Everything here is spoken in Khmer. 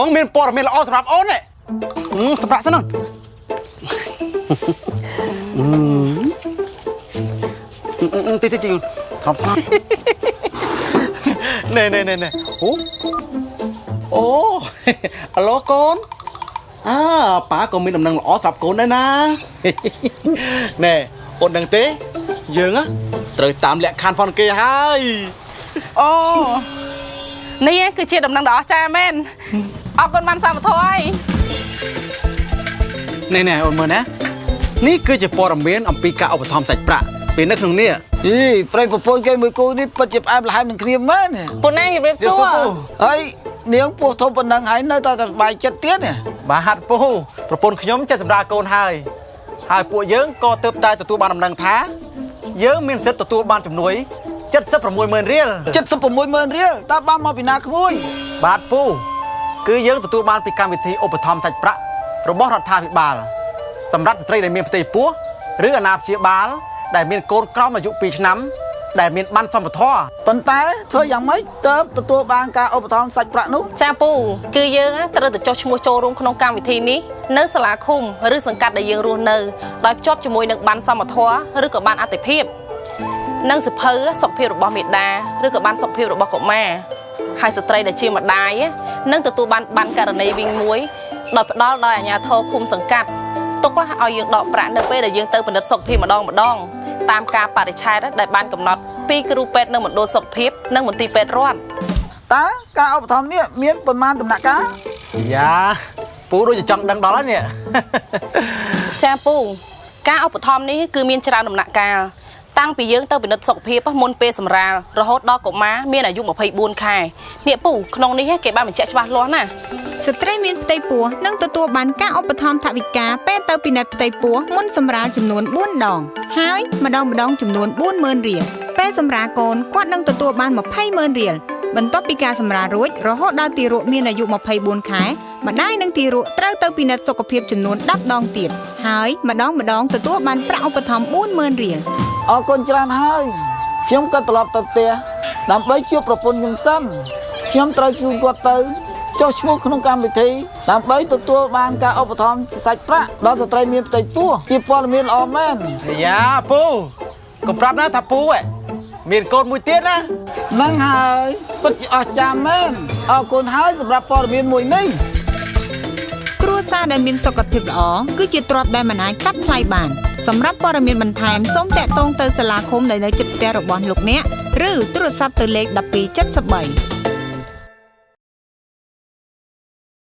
បងមានព័ត៌មានល្អសម្រាប់អូនទេសម្រាប់សិនហ្នឹងតិចថប់ថប់ណែអូអាឡូកូនប៉ាក៏មានដំណឹងល្អសម្រាប់កូនដែរណាណែអូនដឹងទេយើងត្រូវតាមលក្ខខណ្ឌផងគេហើយអូនេះគឺជាដំណឹងដ៏អស្ចារ្យមែនអរគុណបានសមត្ថហើយណែអូនមើលណានេះគឺជាព័ត៌មានអំពីការឧបត្ថម្ភសាច់ប្រាក់ពេលនៅក្នុងនេះប្រៃប្រពន្ធគេមួយគូនេះពិតជាផ្អែមល្ហែមនឹងគ្នាមែនពូណាជម្រាបសួរហើយនាងពោះធំប៉ុណ្ណឹងហើយនៅតែសប្បាយចិត្តទៀតបាទហាត់ពូប្រពន្ធខ្ញុំចិត្តសម្រាប់កូនហើយពួកយើងក៏ទើបតែទទួលបានដំណឹងថាយើងមានសិទ្ធិទទួលបានជំនួយ760000រៀល760000រៀលតើបានមកពីណាក្មួយបាទពូគឺយើងទទួលបានពីកម្មវិធីឧបត្ថម្ភសាច់ប្រាក់របស់រដ្ឋាភិបាលសម្រាប់ស្ត្រីដែលមានផ្ទៃពោះឬអាណាព្យាបាលដែលមានកូនក្រោមអាយុ2ឆ្នាំដែលមានបានសម្បត្តិប៉ុន្តែធ្វើយ៉ាងម៉េចទើបទទួលបានការឧបត្ថម្ភសាច់ប្រាក់នោះចាពូគឺយើងត្រូវទៅចុះឈ្មោះចូលរួមក្នុងកម្មវិធីនេះនៅសាលាឃុំឬសង្កាត់ដែលយើងរស់នៅដោយភ្ជាប់ជាមួយនឹងបានសម្បត្តិឬក៏បានអតិភិបនិងសភៅសុខភាពរបស់មេដាឬក៏បានសុខភាពរបស់កុមារហើយស្ត្រីដែលជាម្ដាយនឹងទទួលបានករណីវិញមួយដោយផ្ដល់ដោយអាជ្ញាធរឃុំសង្កាត់ទុកឲ្យយើងដកប្រាក់នៅពេលដែលយើងទៅពិនិត្យសុខភាពម្ដងតាមការបរិច្ឆេទដែលបានកំណត់ពីគ្រូពេទ្យនៅមណ្ឌលសុខភាពនិងមន្ទីរពេទ្យរដ្ឋតើការឧបត្ថម្ភនេះមានប្រមាណដំណាក់កាលយ៉ាពូដូចចង់ដឹងដល់ហើយនេះចាពូការឧបត្ថម្ភនេះគឺមានច្រើនដំណាក់កាលតាំងពីយើងទៅពិនិត្យសុខភាពមុនពេលសម្រាលរហូតដល់កុមារមានអាយុ24ខែនេះពូក្នុងនេះគេបានបញ្ជាក់ច្បាស់លាស់ណាស្ត្រីមានផ្ទៃពោះនឹងទទួលបានការឧបត្ថម្ភថវិកាពេលទៅពិនិត្យផ្ទៃពោះមុនសម្រាលចំនួន4ដងហើយម្ដងចំនួន40000រៀលពេលសម្រាលកូនគាត់នឹងទទួលបាន200,000រៀលបន្ទាប់ពីការសម្រាលរួចរហូតដល់ទារកមានអាយុ24ខែម្ដាយនិងទារកត្រូវទៅពិនិត្យសុខភាពចំនួន10ដងទៀតហើយម្ដងទទួលបានប្រាក់ឧបត្ថម្ភ40000រៀលអរគុណច្រើនហើយខ្ញុំក៏ត្រឡប់ទៅផ្ទះដើម្បីជួបប្រពន្ធខ្ញុំសិនខ្ញុំត្រូវជូនគាត់ទៅចុះឈ្មោះក្នុងកម្មវិធីដើម្បីទទួលបានការឧបត្ថម្ភសាច់ប្រាក់ដល់ស្ត្រីមានផ្ទៃពោះជាព័ត៌មានល្អមែនយ៉ាពូកុំប្រាប់ណាថាពូមានកូនមួយទៀតណាហ្នឹងហើយពិតជាអស្ចារ្យមែនអរគុណហើយសម្រាប់ព័ត៌មានមួយនេះគ្រួសារដែលមានសុខភាពល្អគឺជាទ្រព្យដែលមិនអាចកាត់ថ្លៃបានសម្រាប់ព័ត៌មានបន្ថែមសូមតាក់ទងទៅសាលាឃុំដែលនៅជិតផ្ទះរបស់លោកអ្នកឬទូរស័ព្ទទៅលេខ1273